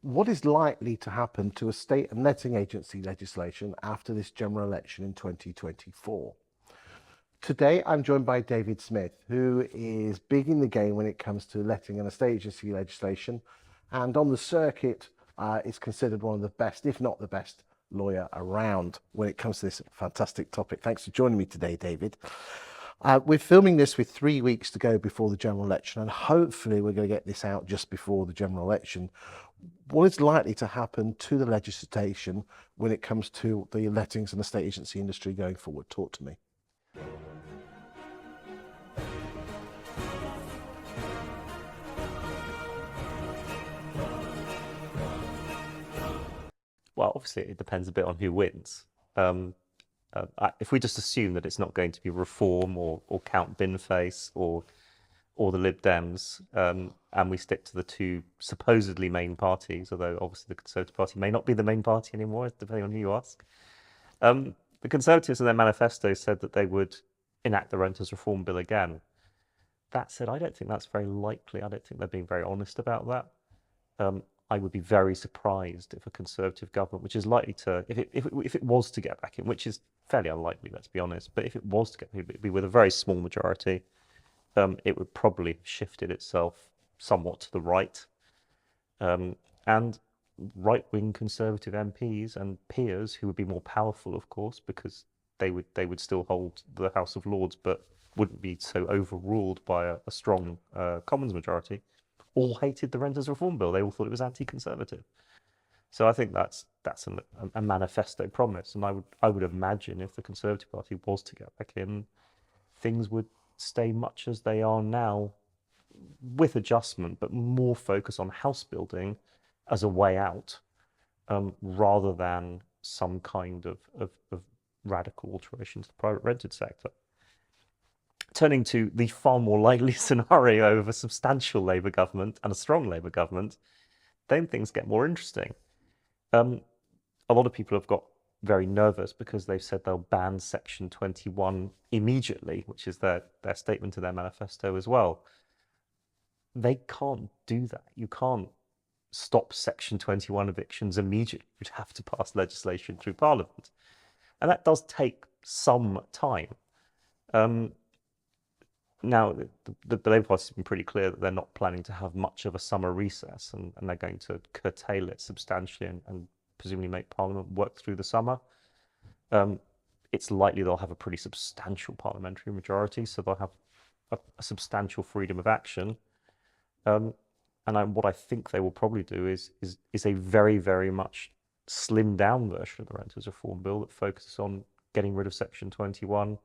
What is likely to happen to estate and letting agency legislation after this general election in 2024? Today, I'm joined by David Smith, who is big in the game when it comes to letting and estate agency legislation, and on the circuit is considered one of the best, if not the best, lawyer around when it comes to this fantastic topic. Thanks for joining me today, David. We're filming this with 3 weeks to go before the general election, and hopefully we're going to get this out just before the general election. What is likely to happen to the legislation when it comes to the lettings and estate agency industry going forward? Talk to me. Well, obviously it depends a bit on who wins. If we just assume that it's not going to be Reform or Count Binface or the Lib Dems, and we stick to the two supposedly main parties, although obviously the Conservative Party may not be the main party anymore, depending on who you ask. The Conservatives in their manifesto said that they would enact the Renters Reform Bill again. That said, I don't think that's very likely. I don't think they're being very honest about that. I would be very surprised if a Conservative government, which is likely to, if it was to get back in, which is fairly unlikely, let's be honest, but if it was to get, it would be with a very small majority. It would probably have shifted itself somewhat to the right, and right-wing Conservative MPs and peers who would be more powerful, of course, because they would still hold the House of Lords, but wouldn't be so overruled by a strong Commons majority, all hated the Renters Reform Bill. They all thought it was anti-conservative. So I think that's a manifesto promise, and I would imagine if the Conservative Party was to get back in, things would stay much as they are now, with adjustment, but more focus on house building as a way out, rather than some kind of radical alteration to the private rented sector. Turning to the far more likely scenario of a substantial Labour government and a strong Labour government, then things get more interesting. A lot of people have got very nervous because they've said they'll ban Section 21 immediately, which is their statement in their manifesto as well. They can't do that. You can't stop Section 21 evictions immediately. You'd have to pass legislation through Parliament. And that does take some time. Now, the Labour Party has been pretty clear that they're not planning to have much of a summer recess, and they're going to curtail it substantially and presumably make Parliament work through the summer. It's likely they'll have a pretty substantial parliamentary majority, so they'll have a substantial freedom of action. And what I think they will probably do is a very, very much slimmed down version of the Renters Reform Bill that focuses on getting rid of Section 21,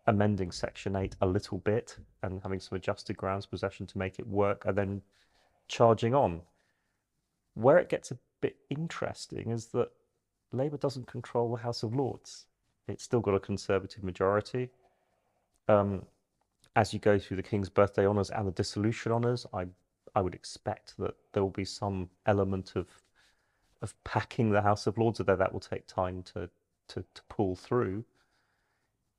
amending Section 8 a little bit and having some adjusted grounds possession to make it work, and then charging on. Where it gets a bit interesting is that Labour doesn't control the House of Lords. It's still got a Conservative majority. As you go through the King's Birthday Honours and the Dissolution Honours, I would expect that there will be some element of packing the House of Lords, although that will take time to pull through.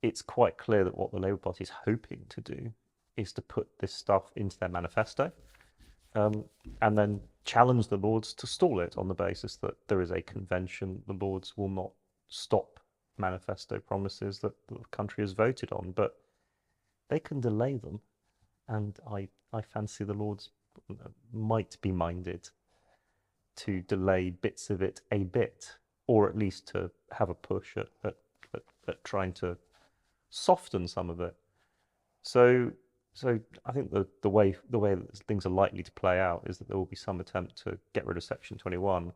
It's quite clear that what the Labour Party is hoping to do is to put this stuff into their manifesto, and then challenge the Lords to stall it on the basis that there is a convention. The Lords will not stop manifesto promises that the country has voted on, but they can delay them, and I fancy the Lords might be minded to delay bits of it a bit, or at least to have a push at trying to soften some of it. So I think the way that things are likely to play out is that there will be some attempt to get rid of Section 21,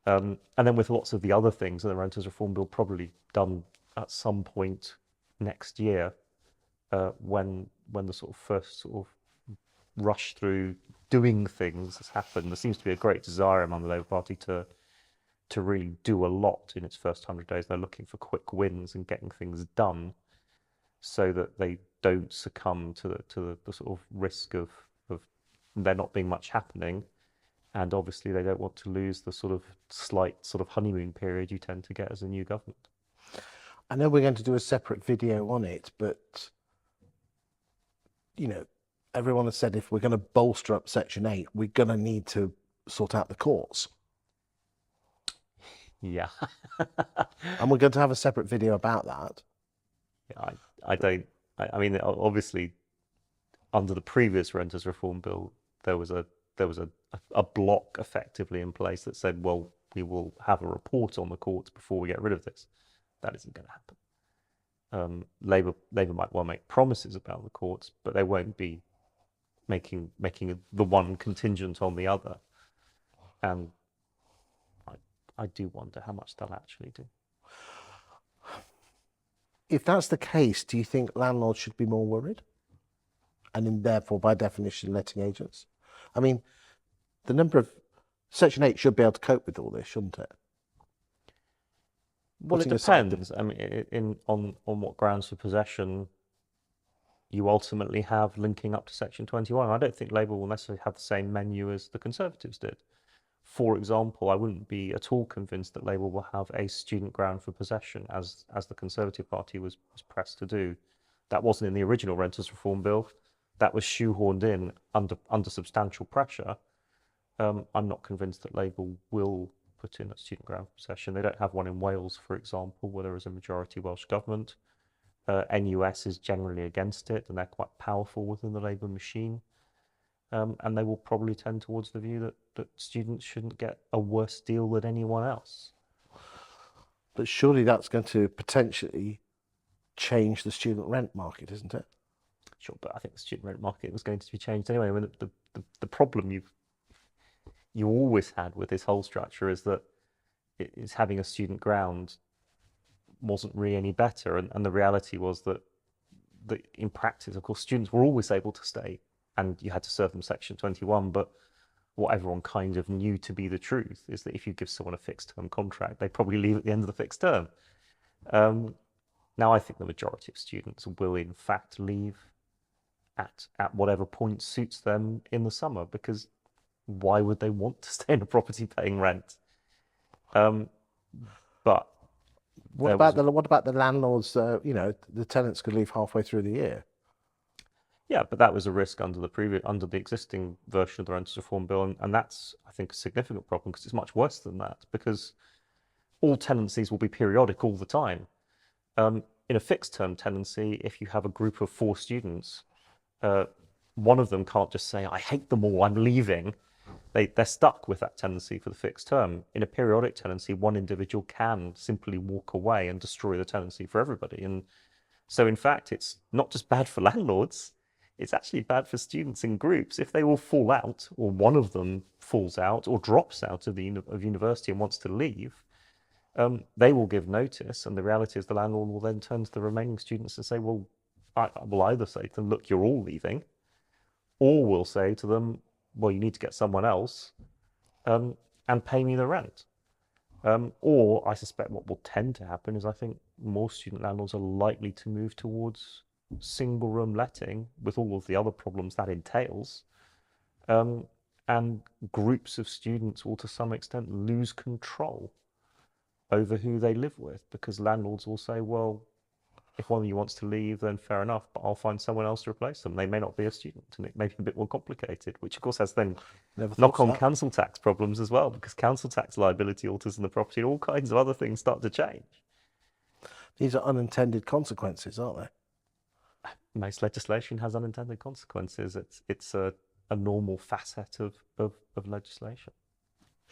and then with lots of the other things in the Renters Reform Bill probably done at some point next year, when the sort of first sort of rush through doing things has happened. There seems to be a great desire among the Labour Party to really do a lot in its first 100 days. They're looking for quick wins and getting things done, so that they don't succumb to the sort of risk of there not being much happening. And obviously they don't want to lose the sort of slight sort of honeymoon period you tend to get as a new government. I know we're going to do a separate video on it, but you know, everyone has said if we're going to bolster up Section 8, we're going to need to sort out the courts. Yeah. And we're going to have a separate video about that. Yeah, I don't. I mean, obviously, under the previous renters reform bill, there was a block effectively in place that said, well, we will have a report on the courts before we get rid of this. That isn't going to happen. Labour might well make promises about the courts, but they won't be making the one contingent on the other. And I do wonder how much they'll actually do. If that's the case, do you think landlords should be more worried? And then therefore, by definition, letting agents? I mean, the number of Section 8 should be able to cope with all this, shouldn't it? Well, it Putting aside depends. I mean, on what grounds for possession you ultimately have linking up to Section 21. I don't think Labour will necessarily have the same menu as the Conservatives did. For example, I wouldn't be at all convinced that Labour will have a student ground for possession, as the Conservative Party was pressed to do. That wasn't in the original Renters Reform Bill. That was shoehorned in under substantial pressure. I'm not convinced that Labour will put in a student ground for possession. They don't have one in Wales, for example, where there is a majority Welsh government. NUS is generally against it, and they're quite powerful within the Labour machine. And they will probably tend towards the view that students shouldn't get a worse deal than anyone else. But surely that's going to potentially change the student rent market, isn't it? Sure, but I think the student rent market was going to be changed anyway. I mean, the problem you always had with this whole structure is that it's having a student ground wasn't really any better, and the reality was that in practice, of course, students were always able to stay, and you had to serve them Section 21. But what everyone kind of knew to be the truth is that if you give someone a fixed term contract, they probably leave at the end of the fixed term. Now, I think the majority of students will in fact leave at whatever point suits them in the summer, because why would they want to stay in a property paying rent? But what about the landlords? The tenants could leave halfway through the year. Yeah, but that was a risk under the existing version of the Renters Reform Bill, and that's, I think, a significant problem, because it's much worse than that, because all tenancies will be periodic all the time. In a fixed term tenancy, if you have a group of 4 students, one of them can't just say, I hate them all, I'm leaving. They're stuck with that tenancy for the fixed term. In a periodic tenancy, one individual can simply walk away and destroy the tenancy for everybody. And so, in fact, it's not just bad for landlords, it's actually bad for students in groups. If they all fall out, or one of them falls out or drops out of university and wants to leave, they will give notice, and the reality is the landlord will then turn to the remaining students and say, well, I will either say to them, look, you're all leaving, or we'll say to them, well, you need to get someone else and pay me the rent. Or I suspect what will tend to happen is I think more student landlords are likely to move towards single room letting, with all of the other problems that entails. And groups of students will to some extent lose control over who they live with, because landlords will say, well, if one of you wants to leave, then fair enough, but I'll find someone else to replace them. They may not be a student, and it may be a bit more complicated, which of course has then knock-on council tax problems as well, because council tax liability alters in the property, and all kinds of other things start to change. These are unintended consequences, aren't they? Most legislation has unintended consequences. It's a normal facet of legislation.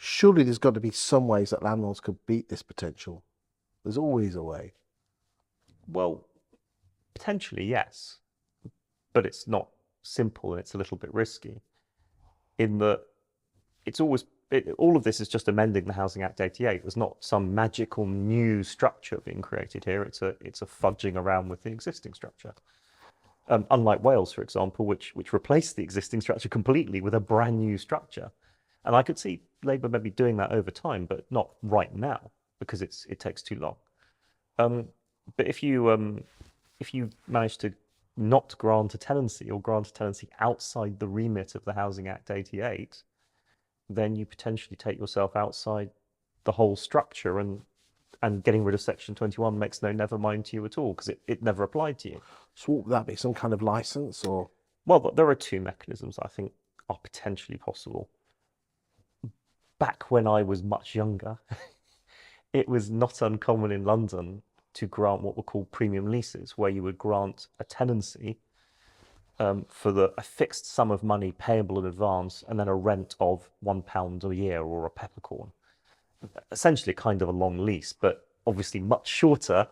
Surely there's got to be some ways that landlords could beat this potential. There's always a way. Well, potentially, yes, but it's not simple, and it's a little bit risky, in that it's always, all of this is just amending the Housing Act 88. There's not some magical new structure being created here. It's a fudging around with the existing structure. Unlike Wales, for example, which replaced the existing structure completely with a brand new structure. And I could see Labour maybe doing that over time, but not right now, because it takes too long. But if you manage to not grant a tenancy, or grant a tenancy outside the remit of the Housing Act 88, then you potentially take yourself outside the whole structure, and getting rid of Section 21 makes no never mind to you at all, because it never applied to you. So what would that be? Some kind of license, or? Well, there are 2 mechanisms I think are potentially possible. back when I was much younger, it was not uncommon in London to grant what were called premium leases, where you would grant a tenancy for a fixed sum of money payable in advance, and then a rent of £1 a year or a peppercorn. Essentially, kind of a long lease, but obviously much shorter,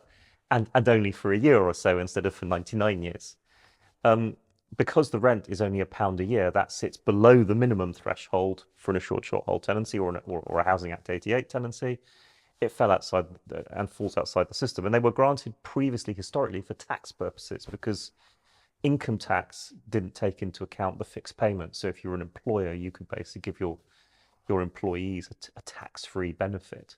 and only for a year or so instead of for 99 years. Because the rent is only £1 a year, that sits below the minimum threshold for an assured short-hold tenancy or a Housing Act 88 tenancy. It fell outside and falls outside the system. And they were granted previously, historically, for tax purposes, because income tax didn't take into account the fixed payment. So if you're an employer, you could basically give your employees a tax-free benefit.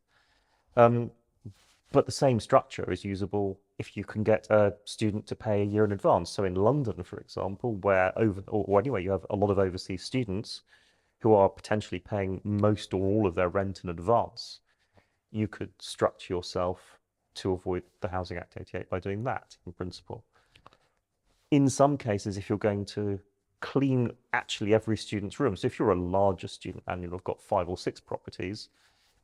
But the same structure is usable if you can get a student to pay a year in advance. So in London, for example, where anyway, you have a lot of overseas students who are potentially paying most or all of their rent in advance, you could structure yourself to avoid the Housing Act 88 by doing that, in principle. In some cases, if you're going to clean actually every student's room, so if you're a larger student and you've got 5 or 6 properties,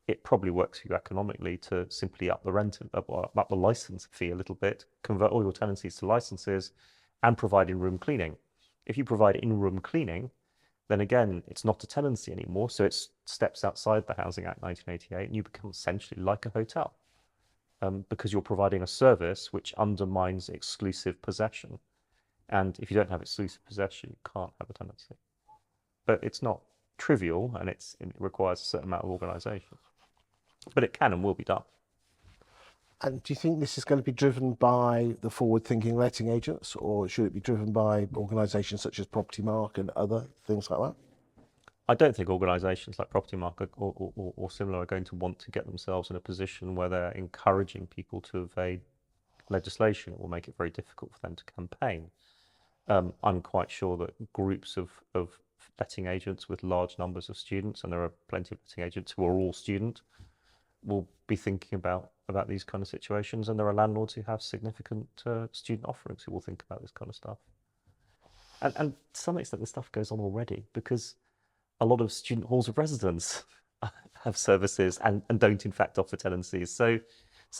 it probably works for you economically to simply up the rent, up the license fee a little bit, convert all your tenancies to licenses, and provide in-room cleaning. If you provide in-room cleaning, then again, it's not a tenancy anymore, so it steps outside the Housing Act 1988, and you become essentially like a hotel, because you're providing a service which undermines exclusive possession. And if you don't have exclusive possession, you can't have a tenancy. But it's not trivial, and it requires a certain amount of organisation. But it can and will be done. And do you think this is going to be driven by the forward-thinking letting agents, or should it be driven by organisations such as Property Mark and other things like that? I don't think organisations like Property Mark or similar are going to want to get themselves in a position where they're encouraging people to evade legislation. It will make it very difficult for them to campaign. I'm quite sure that groups of letting agents with large numbers of students, and there are plenty of letting agents who are all student, will be thinking about these kind of situations. And there are landlords who have significant student offerings who will think about this kind of stuff. And to some extent, this stuff goes on already, because a lot of student halls of residence have services and don't in fact offer tenancies. So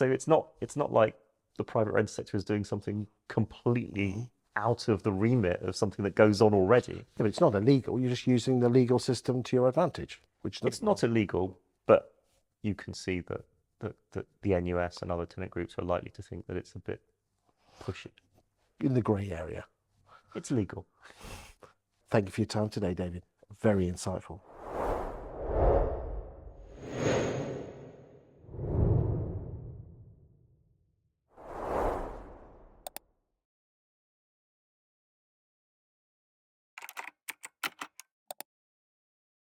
it's not like the private rental sector is doing something completely out of the remit of something that goes on already. Yeah, but it's not illegal. You're just using the legal system to your advantage, which it's not illegal, but you can see that the NUS and other tenant groups are likely to think that it's a bit pushy. In the grey area. It's legal. Thank you for your time today, David. Very insightful.